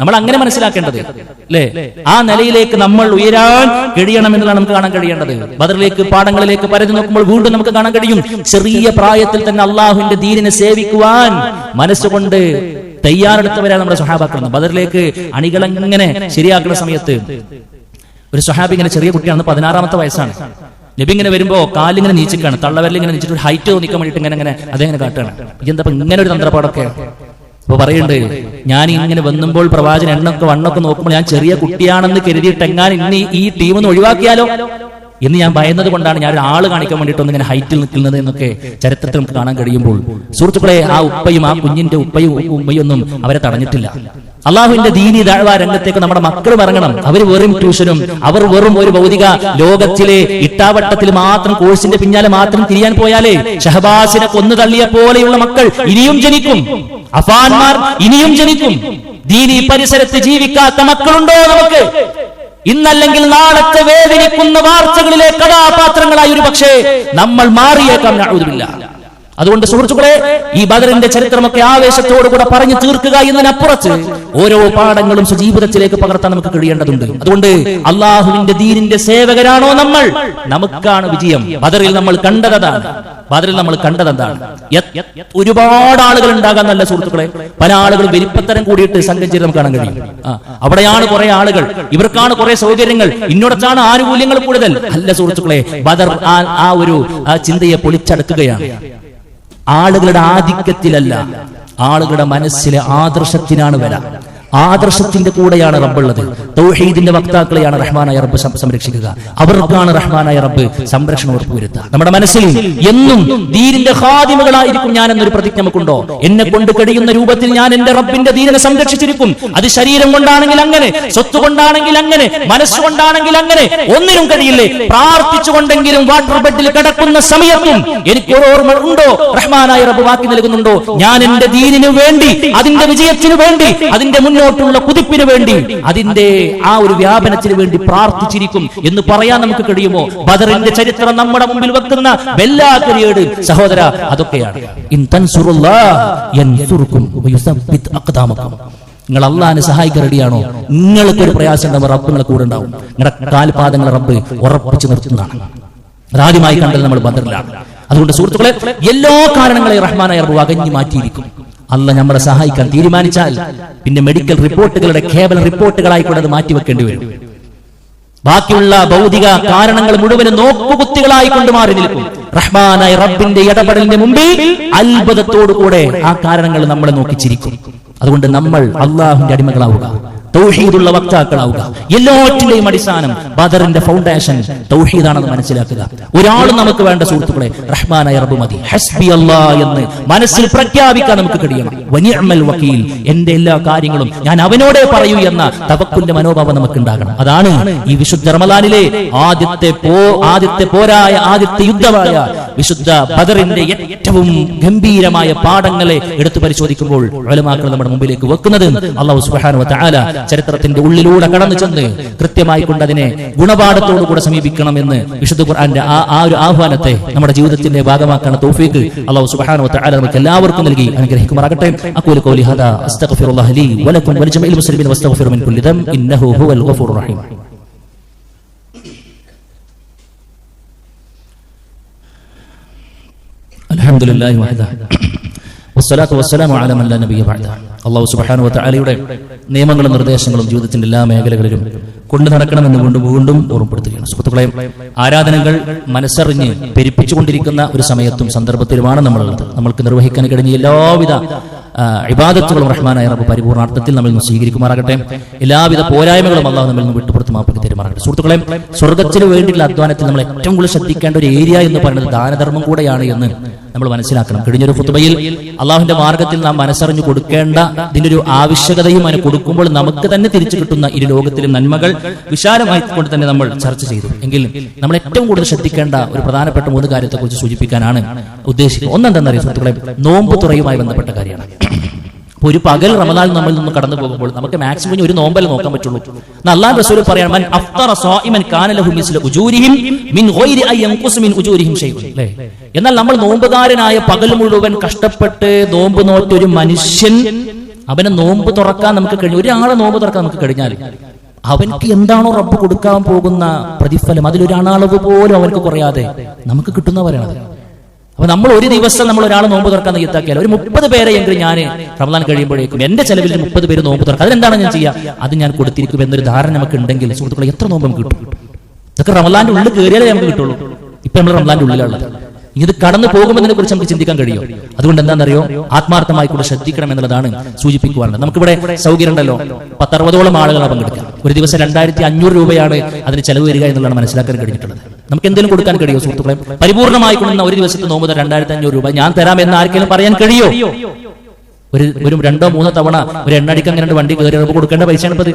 Speaker 1: നമ്മൾ അങ്ങനെ മനസ്സിലാക്കേണ്ടത് അല്ലേ? ആ നിലയിലേക്ക് നമ്മൾ ഉയരാൻ കഴിയണം എന്നതാണ് നമുക്ക് കാണാൻ കഴിയേണ്ടത്. ബദറിലേക്ക്, പാഠങ്ങളിലേക്ക് പരതി നോക്കുമ്പോൾ വീണ്ടും നമുക്ക് കാണാൻ കഴിയും, ചെറിയ പ്രായത്തിൽ തന്നെ അള്ളാഹുവിന്റെ ദീനിനെ സേവിക്കുവാൻ മനസ്സുകൊണ്ട് തയ്യാറെടുത്തവരാണ് നമ്മുടെ സ്വഹാബാക്കൾ. ബദറിലേക്ക് അണികളെങ്ങനെ ശരിയാക്കുന്ന സമയത്ത് ഒരു സ്വഹാബി, ഇങ്ങനെ ചെറിയ കുട്ടിയാണ്, 16-ാമത്തെ വയസ്സാണ്. നബി ഇങ്ങനെ വരുമ്പോ കാലിങ്ങനെ നീച്ചിക്കാണ്, തള്ളവരിൽ ഇങ്ങനെ നീച്ചിട്ട് ഒരു ഹൈറ്റ് തോന്നിക്കാൻ വേണ്ടിയിട്ട് ഇങ്ങനെ അതെങ്ങനെ കാട്ടുകയാണ്. ഇതെന്താ ഇങ്ങനെ ഒരു തന്ത്രപ്പാടൊക്കെ? അപ്പൊ പറയുന്നുണ്ട്, ഞാൻ ഇങ്ങനെ വന്നുമ്പോൾ പ്രവാചകൻ എണ്ണൊക്കെ വണ്ണൊക്കെ നോക്കുമ്പോൾ ഞാൻ ചെറിയ കുട്ടിയാണെന്ന് കരുതിയിട്ട് എങ്ങാനും ഇന്ന് ഈ ടീമൊന്ന് ഒഴിവാക്കിയാലോ എന്ന് ഞാൻ ഭയന്നത് കൊണ്ടാണ് ഞാൻ ഒരാൾ കാണിക്കാൻ വേണ്ടിയിട്ട് ഇങ്ങനെ ഹൈറ്റിൽ നിൽക്കുന്നത് എന്നൊക്കെ ചരിത്രത്തിൽ നമുക്ക് കാണാൻ കഴിയുമ്പോൾ സുഹൃത്തുക്കളെ, ആ ഉപ്പയും ആ കുഞ്ഞിന്റെ ഉപ്പയും ഉമ്മയൊന്നും അവരെ തടഞ്ഞിട്ടില്ല. അള്ളാഹുവിന്റെ ദീനി ദഅ്വ രംഗത്തേക്ക് നമ്മുടെ മക്കൾ ഇറങ്ങണം. അവർ വെറും ട്യൂഷനും, അവർ വെറും ഒരു ഭൗതിക ലോകത്തിലെ ഇട്ടാവട്ടത്തിൽ മാത്രം കോഴ്സിന്റെ പിന്നാലെ മാത്രം തിരിയാൻ പോയാലേ ഷഹബാസിനെ കൊന്നു തള്ളിയ പോലെയുള്ള മക്കൾ ഇനിയും ജനിക്കും, അഫാൻമാർ ഇനിയും ജനിക്കും. ദീനി പരിസരത്ത് ജീവിക്കാത്ത മക്കളുണ്ടോ നമുക്ക്? ഇന്നല്ലെങ്കിൽ നാളത്തെ വേദനിക്കുന്ന വാർത്തകളിലെ കഥാപാത്രങ്ങളായി ഒരു പക്ഷേ നമ്മൾ മാറിയേക്കാം. നഅൂദുബില്ലാ. അതുകൊണ്ട് സുഹൃത്തുക്കളെ, ഈ ബദറിന്റെ ചരിത്രമൊക്കെ ആവേശത്തോടുകൂടെ പറഞ്ഞു തീർക്കുക എന്നതിനപ്പുറത്ത് ഓരോ പാഠങ്ങളും സ്വജീവിതത്തിലേക്ക് പകർത്താൻ നമുക്ക് കഴിയേണ്ടതുണ്ട്. അതുകൊണ്ട് അള്ളാഹുവിന്റെ ദീനിന്റെ സേവകരാണോ നമ്മൾ? നമുക്കാണ് വിജയം. ബദറിൽ നമ്മൾ കണ്ടതാണ്. ഒരുപാട് ആളുകൾ ഉണ്ടാകാൻ നല്ല സുഹൃത്തുക്കളെ, പല ആളുകളും വലിപ്പത്തരം കൂടിയിട്ട് സംഘം ചെയ്ത് നമുക്ക് കാണാൻ കഴിയും. അവിടെയാണ് കുറെ ആളുകൾ, ഇവർക്കാണ് കുറെ സൗകര്യങ്ങൾ, ഇന്നോടത്താണ് ആനുകൂല്യങ്ങൾ കൂടുതൽ. അല്ല സുഹൃത്തുക്കളെ, ബദർ ആ ഒരു ചിന്തയെ പൊളിച്ചടക്കുകയാണ്. ആളുകളുടെ ആധിക്യത്തിലല്ല, ആളുകളുടെ മനസ്സിലെ ആദർശത്തിനാണ് വില. ആദർശത്തിന്റെ കൂടെയാണ് റബ്ബുള്ളത്. തൗഹീദിന്റെ വക്താക്കളെയാണ് റഹ്മാനായ റബ്ബ് സംരക്ഷിക്കുക. അവർക്കാണ് റഹ്മാനായ റബ്ബ് സംരക്ഷണം ഉറപ്പുവരുത്തുക. നമ്മുടെ മനസ്സിൽ എന്നും ദീനിന്റെ ഖാദിമുകളായിരിക്കും ഞാൻ എന്നൊരു പ്രതിജ്ഞ നമുക്കുണ്ടോ? എന്നെ കൊണ്ട് കഴിയുന്ന രൂപത്തിൽ ഞാൻ എന്റെ റബ്ബിന്റെ ദീനിനെ സംരക്ഷിച്ചിരിക്കും. അത് ശരീരം കൊണ്ടാണെങ്കിൽ അങ്ങനെ, സ്വത്ത് കൊണ്ടാണെങ്കിൽ അങ്ങനെ, മനസ്സുകൊണ്ടാണെങ്കിൽ അങ്ങനെ. ഒന്നിനും കഴിയില്ലേ, പ്രാർത്ഥിച്ചുകൊണ്ടെങ്കിലും വാട്ടർ ബെഡിൽ കിടക്കുന്ന സമയത്തും എനിക്ക് ഓർമ്മ ഉണ്ടോ? റഹ്മാനായ റബ്ബ് വാക്കി നൽകുന്നുണ്ടോ? ഞാൻ എന്റെ ദീനിനു വേണ്ടി, അതിന്റെ വിജയത്തിനു വേണ്ടി, അതിന്റെ മുന്നോട്ടുള്ള കുതിപ്പിന് വേണ്ടി, അതിന്റെ ആ ഒരു വ്യാപനത്തിന് വേണ്ടി പ്രാർത്ഥിച്ചിരിക്കും എന്ന് പറയാൻ നമുക്ക് കഴിയുമോ? ബദറിന്റെ ചരിത്രം നമ്മുടെ മുമ്പിൽ വെക്കുന്ന വല്ലാത്തൊരു സഹോദര അതൊക്കെയാണ്. ഇൻ തൻസുറുല്ലാഹ് യൻസുറുക്കും വയുസബ്ബിത് അഖ്ദാമക്കും. നിങ്ങൾ അള്ളാഹിനെ സഹായിക്കാൻ റെഡിയാണോ? നിങ്ങൾക്കൊരു പ്രയാസം ഉണ്ടാവും, റബ്ബ് നിങ്ങളെ കൂടെ ഉണ്ടാവും. നിങ്ങളുടെ കാൽപാദങ്ങൾ റബ്ബ് ഉറപ്പിച്ചു നിർത്തുന്നതാണ്. ആദ്യമായി കണ്ടത് നമ്മൾ ബദറിലാണ്. അതുകൊണ്ട് സുഹൃത്തുക്കളെ, എല്ലാ കാരണങ്ങളെയും റഹ്മാനായ റബ്ബ് അകഞ്ഞു മാറ്റിയിരിക്കും. അല്ലാഹ് നമ്മളെ സഹായിക്കാൻ തീരുമാനിച്ചാൽ പിന്നെ മെഡിക്കൽ റിപ്പോർട്ടുകളുടെ കേവല റിപ്പോർട്ടുകളായിക്കൊണ്ട് അത് മാറ്റിവെക്കേണ്ടി വരും. ബാക്കിയുള്ള ഭൗതിക കാരണങ്ങൾ മുഴുവനും നോക്കുകുത്തികളായിക്കൊണ്ട് മാറി നിൽക്കും. റഹ്മാനായ റബ്ബിന്റെ ഇടപെടലിന്റെ മുമ്പിൽ അത്ഭുതത്തോടുകൂടെ ആ കാരണങ്ങൾ നമ്മളെ നോക്കിച്ചിരിക്കും. അതുകൊണ്ട് നമ്മൾ അള്ളാഹുവിന്റെ അടിമകളാവുക, തൗഹീദുള്ള വക്താക്കളാവുക. എല്ലാറ്റിന്റെയും അടിസ്ഥാനം ബദറിന്റെ ഫൗണ്ടേഷൻ തൗഹീദാണെന്ന് മനസ്സിലാക്കുക. ഒരാളും നമുക്ക് വേണ്ട സുഹൃത്തുക്കളെ, റഹ്മാനായ റബ്ബ് മതി. ഹസ്ബി അല്ലാഹ് എന്ന് മനസ്സിൽ പ്രഖ്യാപിക്കാൻ നമുക്ക് കഴിയണം. വനിഅമൽ വക്കീൽ, എന്റെ എല്ലാ കാര്യങ്ങളും ഞാൻ അവനോടേ പറയൂ എന്ന തവക്കുലിന്റെ മനോഭാവം നമുക്ക് ഉണ്ടാകണം. അതാണ് ഈ വിശുദ്ധ റമളാനിലെ ആദ്യത്തെ പോരായ ആദ്യത്തെ യുദ്ധമായ വിശുദ്ധ ബദറിന്റെ ഏറ്റവും ഗംഭീരമായ പാഠങ്ങളെ എടുത്തു പരിശോധിക്കുമ്പോൾ ഉലമാക്കൾ നമ്മുടെ മുമ്പിലേക്ക് വെക്കുന്നത്. അല്ലാഹു സുബ്ഹാനഹു വ തആല ചരിത്രത്തിന്റെ ഉള്ളിലൂടെ കടന്നു ചെന്ന് കൃത്യമായി കൊണ്ട് അതിനെ ഗുണപാഠത്തോടുകൂടെ സമീപിക്കണമെന്ന് വിശുദ്ധ ഖുർആന്റെ ആ ഒരു ആഹ്വാനത്തെ നമ്മുടെ ജീവിതത്തിന്റെ ഭാഗമാക്കാൻ തൗഫീഖ് അല്ലാഹു സുബ്ഹാനഹു വ തആല നമുക്ക് എല്ലാവർക്കും നൽകി അനുഗ്രഹിക്കുമാറാകട്ടെ. അഖൂലു ഖൗലി ഹാദാ അസ്തഗ്ഫിറുല്ലാഹ ലീ വലക്കും വലിജമീഇൽ മുസ്ലിമീൻ വസ്തഗ്ഫിറു മിൻ കുല്ലി ദംബ് ഇന്നഹു ഹുവൽ ഗഫൂറുർ റഹീം. അൽഹംദുലില്ലാഹി വഹദഹ വസ്സലാത്തു വസ്സലാമു അലാ മൻ ലാ നബിയ്യ ബഅദഹ. അല്ലാഹു സുബ്ഹാനഹു വ തആലയുടെ നിയമങ്ങളും നിർദ്ദേശങ്ങളും ജീവിതത്തിന്റെ എല്ലാ മേഖലകളിലും കൊണ്ടു നടക്കണമെന്ന് വീണ്ടും ഓർമ്മപ്പെടുത്തുകയാണ്. സുഹൃത്തുക്കളെ, ആരാധനകൾ മനസ്സറിഞ്ഞ് പെരുപ്പിച്ചുകൊണ്ടിരിക്കുന്ന ഒരു സമയത്തും സന്ദർഭത്തിലുമാണ് നമ്മളുള്ളത്. നമ്മൾക്ക് നിർവഹിക്കാൻ കഴിഞ്ഞ എല്ലാവിധ ഇബാദത്തുകളും റഹ്മാനായ റബ്ബ് പരിപൂർണാർത്ഥത്തിൽ നമ്മിൽ നിന്ന് സ്വീകരിക്കുമാറാകട്ടെ. എല്ലാവിധ പോരായ്മകളും അല്ലാഹു നമ്മിൽ നിന്ന് വിട്ടുപുറത്ത് മാപ്പാക്കി തരുമാറാകട്ടെ. സുഹൃത്തുക്കളെ, സ്വർഗ്ഗത്തിന് വേണ്ടിയുള്ള അധ്വാനത്തിൽ നമ്മൾ ഏറ്റവും കൂടുതൽ ശ്രദ്ധിക്കേണ്ട ഒരു ഏരിയ എന്ന് പറയുന്നത് ദാനധർമ്മം കൂടെയാണ് എന്ന് നമ്മൾ മനസ്സിലാക്കണം. കഴിഞ്ഞൊരു ഖുതുബയിൽ അള്ളാഹുവിന്റെ മാർഗത്തിൽ നാം മനസ്സറിഞ്ഞു കൊടുക്കേണ്ട ഇതിന്റെ ഒരു ആവശ്യകതയും അതിന് കൊടുക്കുമ്പോൾ നമുക്ക് തന്നെ തിരിച്ചു കിട്ടുന്ന ഇരു ലോകത്തിലും നന്മകൾ വിശാലമായി കൊണ്ട് തന്നെ നമ്മൾ ചർച്ച ചെയ്തു. എങ്കിലും നമ്മൾ ഏറ്റവും കൂടുതൽ ശ്രദ്ധിക്കേണ്ട ഒരു പ്രധാനപ്പെട്ട 3 കാര്യത്തെക്കുറിച്ച് സൂചിപ്പിക്കാനാണ് ഉദ്ദേശിക്കുന്നത്. ഒന്നെന്താണെന്നറിയാം സുഹൃത്തുക്കളെ, നോമ്പ് തുറയുമായി ബന്ധപ്പെട്ട കാര്യമാണ്. ഒരു പകൽ റമദാൻ നമ്മളിൽ നിന്ന് കടന്നു പോകുമ്പോൾ നമുക്ക് മാക്സിമം ഒരു നോമ്പൽ നോക്കാൻ പറ്റുള്ളൂ. അല്ലാഹു റസൂൽ പറയാണ്, മൻ അഫ്തറ സായിമൻ കാന ലഹു മിസ്ലു ഉജൂരിഹിം മിൻ ഗൈരി അൻ യൻഖുസ മിൻ ഉജൂരിഹിം ഷൈഉൻ. അല്ലേ? എന്നാൽ നമ്മൾ നോമ്പുകാരനായ പകൽ മുഴുവൻ കഷ്ടപ്പെട്ട് നോമ്പ് നോറ്റ ഒരു മനുഷ്യൻ, അവനെ നോമ്പ് തുറക്കാൻ നമുക്ക് കഴിഞ്ഞു, ഒരാളെ നോമ്പ് തുറക്കാൻ നമുക്ക് കഴിഞ്ഞാൽ അവൻക്ക് എന്താണോ റബ്ബ് കൊടുക്കാൻ പോകുന്ന പ്രതിഫലം അതിലൊരണളവ് പോലും അവർക്ക് കുറയാതെ നമുക്ക് കിട്ടുന്നവരാണ്. അപ്പൊ നമ്മൾ ഒരു ദിവസം നമ്മൾ ഒരാൾ നോമ്പ് തുറക്കാൻ നീത്താക്കിയാൽ ഒരു 30 പേരെയെങ്കിലും ഞാൻ റമദാൻ കഴിയുമ്പോഴേക്കും എന്റെ ചെലവിൽ 30 പേര് നോമ്പ് തുറക്കാം. അതിനെന്താണ് ഞാൻ ചെയ്യുക? അത് ഞാൻ കൊടുത്തിരിക്കും എന്നൊരു ധാരണ നമുക്ക് ഉണ്ടെങ്കിൽ സുഹൃത്തുക്കളെ, എത്ര നോമ്പ് നമുക്ക് കിട്ടും? ഇതൊക്കെ റമദാന്റെ ഉള്ളിൽ കയറിയാലേ നമുക്ക് കിട്ടുള്ളൂ. ഇപ്പൊ നമ്മൾ റമദാന്റെ ഉള്ളിലുള്ളത്. ഇത് കടന്നു പോകുമെന്നതിനെ കുറിച്ച് നമുക്ക് ചിന്തിക്കാൻ കഴിയും. അതുകൊണ്ട് എന്താണെന്നറിയോ, ആത്മാർത്ഥമായി കൂടെ ശ്രദ്ധിക്കണം എന്നുള്ളതാണ് സൂചിപ്പിക്കുവാനുള്ളത്. നമുക്കിവിടെ സൗകര്യം ഉണ്ടല്ലോ, 10-60ഓളം ആളുകൾ പങ്കെടുക്കാം. ഒരു ദിവസം 2500 രൂപയാണ് അതിന് ചെലവ് വരിക എന്നുള്ളതാണ് മനസ്സിലാക്കാൻ കഴിഞ്ഞിട്ടുള്ളത്. നമുക്ക് എന്തെങ്കിലും കൊടുക്കാൻ കഴിയോ സുഹൃത്തുക്കളെ? പരിപൂർണ്ണമായി കൊണ്ടുവന്ന ഒരു ദിവസത്തെ നോമ്പ് 2500 രൂപ ഞാൻ തരാം എന്ന് ആർക്കെങ്കിലും പറയാൻ കഴിയോ? ഒരു 2-3 തവണ ഒരു എണ്ണടിക്ക് അങ്ങനെ വണ്ടി കയറി നമുക്ക് കൊടുക്കേണ്ട പൈസയാണ് ഇപ്പത്,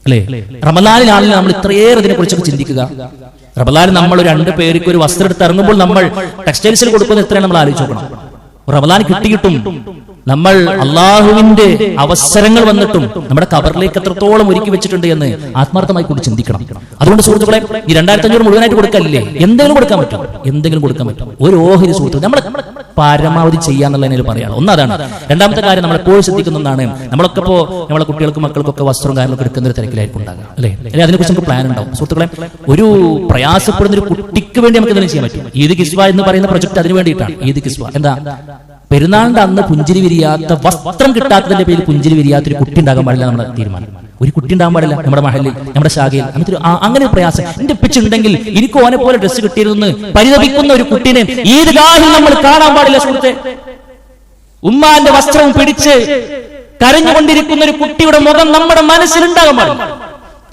Speaker 1: അല്ലേ? റമദാനിലാണെങ്കിൽ നമ്മൾ ഇത്രയേറെ ഇതിനെ കുറിച്ചൊക്കെ ചിന്തിക്കുക. റമദാനിൽ നമ്മൾ 2 പേർക്ക് ഒരു വസ്ത്രം എടുത്ത് ഇറങ്ങുമ്പോൾ നമ്മൾ ടെക്സ്റ്റൈൽസിൽ കൊടുക്കുന്ന എത്രയാണ് നമ്മൾ ആലോചിച്ച് നോക്കണം. റമദാൻ കിട്ടിയിട്ടും നമ്മൾ അള്ളാഹുവിന്റെ അവസരങ്ങൾ വന്നിട്ടും നമ്മുടെ കബറിലേക്ക് എത്രത്തോളം ഒരുക്കി വെച്ചിട്ടുണ്ട് എന്ന് ആത്മാർത്ഥമായി കൂടി ചിന്തിക്കണം. അതുകൊണ്ട് സുഹൃത്തുക്കളെ, ഈ 2500 മുഴുവനായിട്ട് കൊടുക്കാനില്ലേ, എന്തെങ്കിലും കൊടുക്കാൻ പറ്റും. ഒരു ഓഹരി സുഹൃത്തുക്കൾ നമ്മൾ പരമാവധി ചെയ്യാന്നുള്ളതിന് പറയാം. ഒന്നതാണ്. രണ്ടാമത്തെ കാര്യം, നമ്മൾ എപ്പോഴും ശ്രദ്ധിക്കുന്ന ഒന്നാണ്, നമ്മളൊക്കെ ഇപ്പോ നമ്മളെ കുട്ടികൾക്കും മക്കൾക്കൊക്കെ വസ്ത്രവും കാര്യങ്ങളൊക്കെ എടുക്കുന്ന ഒരു തിരക്കിലായിരിക്കും ഉണ്ടാകുക, അല്ലെ? അതിനെക്കുറിച്ച് നമുക്ക് പ്ലാൻ ഉണ്ടാവും. സുഹൃത്തുക്കളെ, ഒരു പ്രയാസപ്പെടുന്ന ഒരു കുട്ടിക്ക് വേണ്ടി നമുക്ക് എന്തെങ്കിലും ചെയ്യാൻ പറ്റും. ഈദ് കിസ്വ എന്ന് പറയുന്ന പ്രൊജക്ട് അതിന് വേണ്ടിയിട്ടാണ്. ഈദ് കിസ്വ എന്താ? പെരുന്നാളിന്റെ അന്ന് പുഞ്ചിരി വിരിയാത്ത, വസ്ത്രം കിട്ടാത്തതിന്റെ പേരിൽ പുഞ്ചിരി വിരിയാത്ത ഒരു കുട്ടി ഉണ്ടാകാൻ പാടില്ല. നമ്മുടെ തീരുമാനം, ഒരു കുട്ടി ഉണ്ടാകാൻ പാടില്ല നമ്മുടെ മഹലിൽ, നമ്മുടെ ശാഖയിൽ. അങ്ങനെ ഒരു പ്രയാസം എന്റെ പിച്ചുണ്ടെങ്കിൽ എനിക്ക് ഓനെ പോലെ ഡ്രസ്സ് കിട്ടിയിരുന്ന് പരിതപിക്കുന്ന ഒരു കുട്ടീനെ ഈദ്ഗാഹിൽ നമ്മൾ കാണാൻ പാടില്ല സുഹൃത്തെ. ഉമ്മാന്റെ വസ്ത്രവും പിടിച്ച് കരഞ്ഞുകൊണ്ടിരിക്കുന്ന ഒരു കുട്ടിയുടെ മുഖം നമ്മുടെ മനസ്സിലുണ്ടാകാൻ പാടില്ല,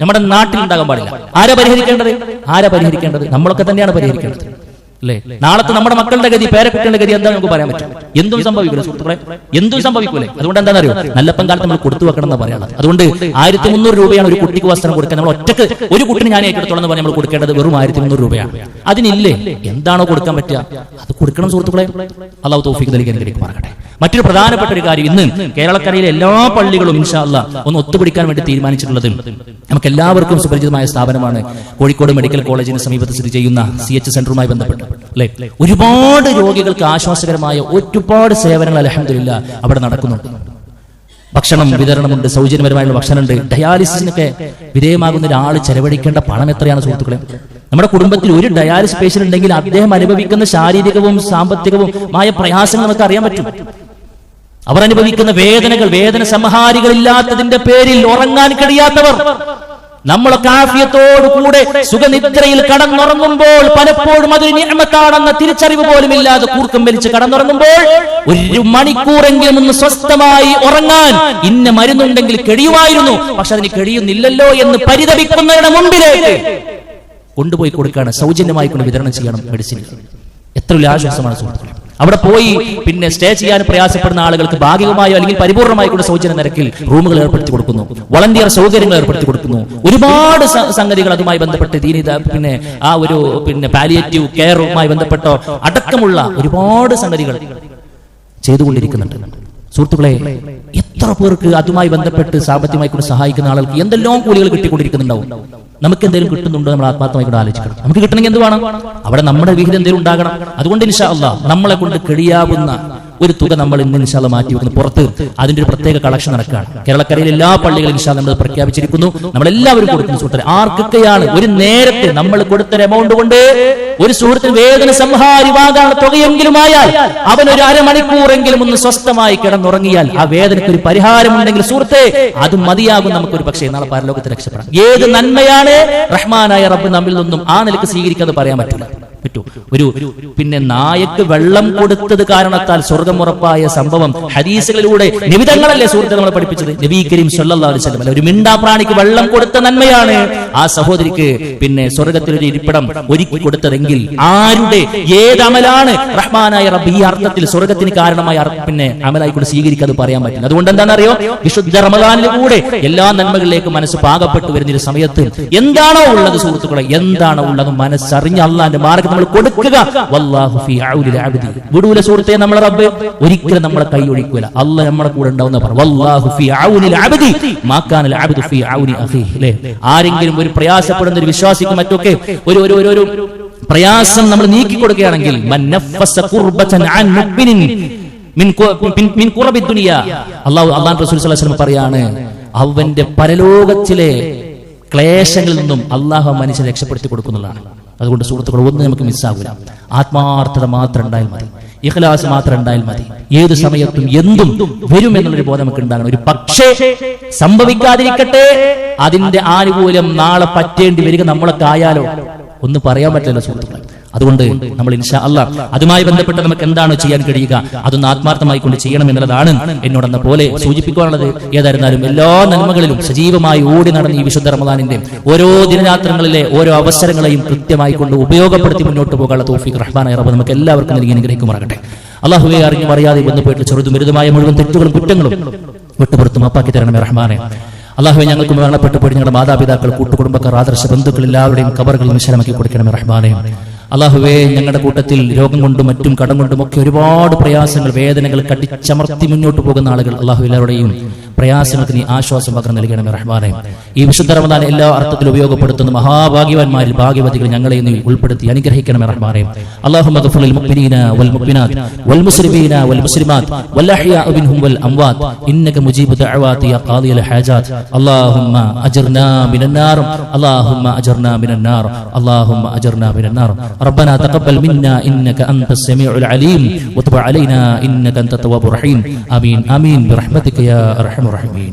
Speaker 1: നമ്മുടെ നാട്ടിലുണ്ടാകാൻ പാടില്ല. ആരാ പരിഹരിക്കേണ്ടത്? നമ്മളൊക്കെ തന്നെയാണ് പരിഹരിക്കേണ്ടത്, അല്ലേ? നാളത്തെ നമ്മുടെ മക്കളുടെ ഗതി, പേരക്കുട്ടികളുടെ ഗതി എന്താ നമുക്ക് പറയാൻ പറ്റും? എന്തും സംഭവിക്കൂലേ സുഹൃത്തുക്കളെ, എന്തും സംഭവിക്കൂലേ? അതുകൊണ്ട് എന്താണെന്നറിയോ, നല്ലപ്പം കാലത്ത് നമ്മൾ കൊടുത്തു വെക്കണം എന്ന് പറയാനുള്ളത്. അതുകൊണ്ട് 1300 രൂപയാണ് ഒരു കുട്ടിക്ക് വസ്ത്രം കൊടുക്കാൻ. നമ്മൾ ഒറ്റക്ക് ഒരു കുട്ടിന് ഞാൻ ഏറ്റെടുത്തോളം എന്ന് പറഞ്ഞാൽ നമ്മൾ കൊടുക്കേണ്ടത് വെറും 1300 രൂപയാണ്. അതിനില്ലേ എന്താണോ കൊടുക്കാൻ പറ്റുക അത് കൊടുക്കണം സുഹൃത്തുക്കളെ. അല്ലാഹു തൗഫീഖ് നൽകി അനുഗ്രഹിക്കുമാറാകട്ടെ. മറ്റൊരു പ്രധാനപ്പെട്ട ഒരു കാര്യം, ഇന്ന് കേരളക്കരയിലെ എല്ലാ പള്ളികളും ഇൻഷാ അല്ലാഹ് ഒന്ന് ഒത്തുപിടിക്കാൻ വേണ്ടി തീരുമാനിച്ചിട്ടുള്ളത് നമുക്ക് എല്ലാവർക്കും സുപരിചിതമായ സ്ഥാപനമാണ് കോഴിക്കോട് മെഡിക്കൽ കോളേജിന് സമീപത്ത് സ്ഥിതി ചെയ്യുന്ന CH സെന്ററുമായി ബന്ധപ്പെട്ട്, അല്ലെ? ഒരുപാട് രോഗികൾക്ക് ആശ്വാസകരമായ ഒരുപാട് സേവനങ്ങൾ അൽഹംദുലില്ലാഹ് അവിടെ നടക്കുന്നുണ്ട്. ഭക്ഷണം വിതരണമുണ്ട്, സൗജന്യപരമായുള്ള ഭക്ഷണമുണ്ട്. ഡയാലിസിസിനൊക്കെ വിധേയമാകുന്ന ഒരാൾ ചെലവഴിക്കേണ്ട പണം എത്രയാണ് സുഹൃത്തുക്കളെ? നമ്മുടെ കുടുംബത്തിൽ ഒരു ഡയാലിസിസ് പേഷ്യന്റ് ഉണ്ടെങ്കിൽ അദ്ദേഹം അനുഭവിക്കുന്ന ശാരീരികവും സാമ്പത്തികവുമായ പ്രയാസങ്ങൾ നമുക്ക് അറിയാൻ പറ്റും. അവർ അനുഭവിക്കുന്ന വേദനകൾ, വേദന സംഹാരികളില്ലാത്തതിന്റെ പേരിൽ ഉറങ്ങാൻ കഴിയാത്തവർ, നമ്മളൊക്കെ ആഫിയത്തോടു കൂടെ സുഖനിദ്രയിൽ കടന്നുറങ്ങുമ്പോൾ പലപ്പോഴും അതൊരു നിഅമത്താണെന്ന തിരിച്ചറിവ് പോലും ഇല്ലാതെ കൂർക്കം വലിച്ച് കടന്നുറങ്ങുമ്പോൾ 1 മണിക്കൂറെങ്കിലും ഒന്ന് സ്വസ്ഥമായി ഉറങ്ങാൻ ഇന്ന മരുന്നുണ്ടെങ്കിൽ കഴിയുമായിരുന്നു, പക്ഷെ അതിന് കഴിയുന്നില്ലല്ലോ എന്ന് പരിതപിക്കുന്നവരുടെ മുമ്പിലേക്ക് കൊണ്ടുപോയി കൊടുക്കുകയാണ്. സൗജന്യമായി കൊണ്ട് വിതരണം ചെയ്യണം മെഡിസിൻ. എത്ര വലിയ ആശ്വാസമാണ് സുഹൃത്തുക്കളെ. അവിടെ പോയി പിന്നെ സ്റ്റേ ചെയ്യാൻ പ്രയാസപ്പെടുന്ന ആളുകൾക്ക് ഭാഗികമായോ അല്ലെങ്കിൽ പരിപൂർണമായി കൂടെ സൗജന്യ നിരക്കിൽ റൂമുകൾ ഏർപ്പെടുത്തി കൊടുക്കുന്നു, വളണ്ടിയർ സൗകര്യങ്ങൾ ഏർപ്പെടുത്തി കൊടുക്കുന്നു. ഒരുപാട് സംഗതികൾ അതുമായി ബന്ധപ്പെട്ട് പിന്നെ ആ ഒരു പാലിയേറ്റീവ് കെയറുമായി ബന്ധപ്പെട്ടോ അടക്കമുള്ള ഒരുപാട് സംഗതികൾ ചെയ്തുകൊണ്ടിരിക്കുന്നുണ്ട് സുഹൃത്തുക്കളെ. എത്ര പേർക്ക് അതുമായി ബന്ധപ്പെട്ട് സാമ്പത്തികമായി കൂടെ സഹായിക്കുന്ന ആളുകൾക്ക് എന്തെല്ലാം കൂലികൾ കിട്ടിക്കൊണ്ടിരിക്കുന്നുണ്ടാവും. നമുക്ക് എന്തെങ്കിലും കിട്ടുന്നുണ്ടോ നമ്മൾ ആത്മാർത്ഥമായി കൂടെ ആലോചിക്കണം. നമുക്ക് കിട്ടണമെങ്കിൽ എന്ത് വേണം? അവിടെ നമ്മുടെ വിഹിതം എന്തെങ്കിലും ഉണ്ടാകണം. അതുകൊണ്ട് ഇൻഷാ അല്ലാഹ് നമ്മളെ കൊണ്ട് കഴിയാവുന്ന ഒരു തുക നമ്മൾ ഇന്ന് ഇൻഷാ അല്ലാഹ് മാറ്റി വെക്കുന്നു. പുറത്ത് അതിന്റെ ഒരു പ്രത്യേക കളക്ഷൻ നടക്കുകയാണ്. കേരളക്കരയിലെ എല്ലാ പള്ളികളും ഇൻഷാ അല്ലാഹ് നമ്മൾ പ്രഖ്യാപിച്ചിരിക്കുന്നു. നമ്മളെല്ലാവരും കൊടുക്കുന്നു സുഹൃത്തുക്കളെ. ആർക്കൊക്കെയാണ് ഒരു നേരത്തെ നമ്മൾ കൊടുത്ത എമൗണ്ട് കൊണ്ട് ഒരു സുഹൃത്തിന് വേദന സംഹാരിവാകാനുള്ള തുകയെങ്കിലും ആയാൽ അവൻ ഒരു അരമണിക്കൂറെങ്കിലും ഒന്ന് സ്വസ്ഥമായി കിടന്നുറങ്ങിയാൽ ആ വേദനയ്ക്ക് ഒരു പരിഹാരമുണ്ടെങ്കിൽ സുഹൃത്തെ അത് മതിയാകും. നമുക്കൊരു പക്ഷേ നാളെ പരലോകത്ത് രക്ഷപ്പെടാം. ഏത് നന്മയാണ് റഹ്മാനായ റബ്ബ് നമ്മിൽ നിന്നും ആ നിലക്ക് സ്വീകരിക്കാതെ പറയാൻ പറ്റില്ല. ഒരു നായക്ക് വെള്ളം കൊടുത്തത് കാരണത്താൽ സ്വർഗം ഉറപ്പായ സംഭവം ഹദീസുകളിലൂടെ നിമിതങ്ങളല്ലേ സുഹൃത്തെ നമ്മളെ പഠിപ്പിച്ചത്? നബി കരീം സല്ലല്ലാഹു അലൈഹി വസല്ലം ഒരു മിണ്ടാപ്രാണിക്ക് വെള്ളം കൊടുത്ത നന്മയാണ് ആ സഹോദരിക്ക് സ്വർഗത്തിൽ ഒരു ഇരിപ്പിടം ഒരുക്കി കൊടുത്തതെങ്കിൽ ആരുടെ ഏതമലാണ് റഹ്മാനായ റബ്ബ് ഈ അർത്ഥത്തിൽ സ്വർഗത്തിന് കാരണമായ അമലായി കൂടെ സ്വീകരിക്കാതെ പറയാൻ പറ്റില്ല. അതുകൊണ്ട് എന്താണെന്നറിയോ, വിശുദ്ധ റമദാനിലൂടെ എല്ലാ നന്മകളിലേക്ക് മനസ്സ് പാകപ്പെട്ടു വരുന്ന ഒരു സമയത്ത് എന്താണോ ഉള്ളത് സുഹൃത്തുക്കളെ, എന്താണോ ഉള്ളത് മനസ്സറിഞ്ഞ് അല്ലാഹുവിന്റെ മാർഗ്ഗം നമ്മൾ കൊടുക്കുക. വല്ലാഹു ഫീ ഔനിൽ അബ്ദി. വിടൂല സുഹൃത്തേ, നമ്മളെ റബ്ബ് ഒരിക്കലും നമ്മളെ കൈ ഒഴിക്കൂല. അല്ലാഹ് നമ്മളെ കൂടെ ഉണ്ടാവുന്ന പറ. വല്ലാഹു ഫീ ഔനിൽ അബ്ദി മാ കാനൽ അബ്ദു ഫീ ഔനി അഖീഹി. അല്ലേ? ആരെങ്കിലും ഒരു പ്രയാസപ്പെടുന്ന ഒരു വിശ്വാസിക്കും മറ്റൊക്കെ ഒരു പ്രയാസം നമ്മൾ നീക്കി കൊടുക്കുകയാണെങ്കിൽ മൻ നഫസ ഖുർബതൻ അൻ മുഅ്മിനിൻ മിൻ ഖുറബി ദുനിയ, അല്ലാഹു റസൂൽ സല്ലല്ലാഹു അലൈഹി വസല്ലം പറയാണ്, അവന്റെ പരലോകത്തിലെ ക്ലേശങ്ങളിൽ നിന്നും അല്ലാഹു മനുഷ്യനെ രക്ഷപ്പെടുത്തി കൊടുക്കുന്നതാണ്. അതുകൊണ്ട് സുഹൃത്തുക്കൾ ഒന്നും നമുക്ക് മിസ്സാകില്ല. ആത്മാർത്ഥത മാത്രം ഉണ്ടായാൽ മതി, ഇഖ്ലാസ് മാത്രം ഉണ്ടായാൽ മതി. ഏത് സമയത്തും എന്തും വരും എന്നുള്ളൊരു ബോധം നമുക്ക് ഉണ്ടാകണം. ഒരു പക്ഷേ സംഭവിക്കാതിരിക്കട്ടെ, അതിന്റെ ആനുകൂല്യം നാളെ പറ്റേണ്ടി വരിക നമ്മളൊക്കെ ആയാലോ ഒന്നും പറയാൻ പറ്റില്ല സുഹൃത്തുക്കളെ. അതുകൊണ്ട് നമ്മൾ ഇൻഷാ അല്ലാഹ് അതുമായി ബന്ധപ്പെട്ട് നമുക്ക് എന്താണ് ചെയ്യാൻ കഴിയുക അതൊന്ന് ആത്മാർത്ഥമായി കൊണ്ട് ചെയ്യണം എന്നുള്ളതാണ് എന്നോടെന്ന പോലെ സൂചിപ്പിക്കാനുള്ളത്. ഏതായിരുന്നാലും എല്ലാ നന്മകളിലും സജീവമായി ഓടി നടന്ന് ഈ വിശുദ്ധ റമദാനിന്റെ ഓരോ ദിനരാത്രങ്ങളിലെ ഓരോ അവസരങ്ങളെയും കൃത്യമായി കൊണ്ട് ഉപയോഗപ്പെടുത്തി മുന്നോട്ട് പോകാനുള്ള തൗഫീഖ് റഹ്മാനായ റബ്ബ് നമുക്ക് എല്ലാവർക്കും നൽകി അനുഗ്രഹിക്കുമാറാകട്ടെ. അല്ലാഹുവേ, അറിഞ്ഞും അറിയാതെ ബന്ധപ്പെട്ട് ചെറുതും വലുതുമായ മുഴുവൻ തെറ്റുകളും കുറ്റങ്ങളും വിട്ടുപുറത്തും മാപ്പാക്കി തരണമേ റഹ്മാനെ. അല്ലാഹുവേ, ഞങ്ങൾക്ക് മരണപ്പെട്ടു പോയി ഞങ്ങളുടെ മാതാപിതാക്കൾ, കൂട്ടുകുടുംബക്കാർ, ആദർശ ബന്ധുക്കൾ എല്ലാവരുടെയും ഖബറുകൾ വിശാലമാക്കി കൊടുക്കണമേ റഹ്മാനെ. അല്ലാഹുവേ, ഞങ്ങളുടെ കൂട്ടത്തിൽ രോഗം കൊണ്ടും മറ്റും കടം കൊണ്ടും ഒക്കെ ഒരുപാട് പ്രയാസങ്ങൾ, വേദനകൾ കടിച്ചമർത്തി മുന്നോട്ട് പോകുന്ന ആളുകൾ, അല്ലാഹു എല്ലാവരുടെയും പ്രയാസങ്ങൾക്ക് നീ ആശ്വാസം പകർന്നു നൽകണമേ റഹ്മാനെ. ഈ വിശുദ്ധ റമദാൻ എല്ലാ അർത്ഥത്തിലും ഉപയോഗപ്പെടുത്തുന്ന മഹാഭാഗ്യവാന്മാരിൽ ഭാഗ്യവതികൾ ഞങ്ങളെ നീ ഉൾപ്പെടുത്തി അനുഗ്രഹിക്കണമേ റഹ്മാനെ. അല്ലാഹുമ്മ ഗ്ഫിർ ലിൽ മുഅ്മിനീന വൽ മുഅ്മിനാത്ത് വൽ മുസ്ലിമീന വൽ മുസ്ലിമാത്ത് വൽ അഹ്യാഉ മിൻഹും വൽ അംവാത്ത് ഇന്നക മുജീബു ദഅവാതി യാ ഖാദിയൽ ഹാജാത്ത്. അല്ലാഹുമ്മ അജ്ർനാ മിനൻ നാർ, അല്ലാഹുമ്മ അജ്ർനാ മിനൻ നാർ, അല്ലാഹുമ്മ അജ്ർനാ മിനൻ നാർ. ربنا تقبل منا إنك أنت السميع العليم وتب علينا إنك أنت التواب الرحيم. آمين آمين برحمتك يا أرحم الراحمين.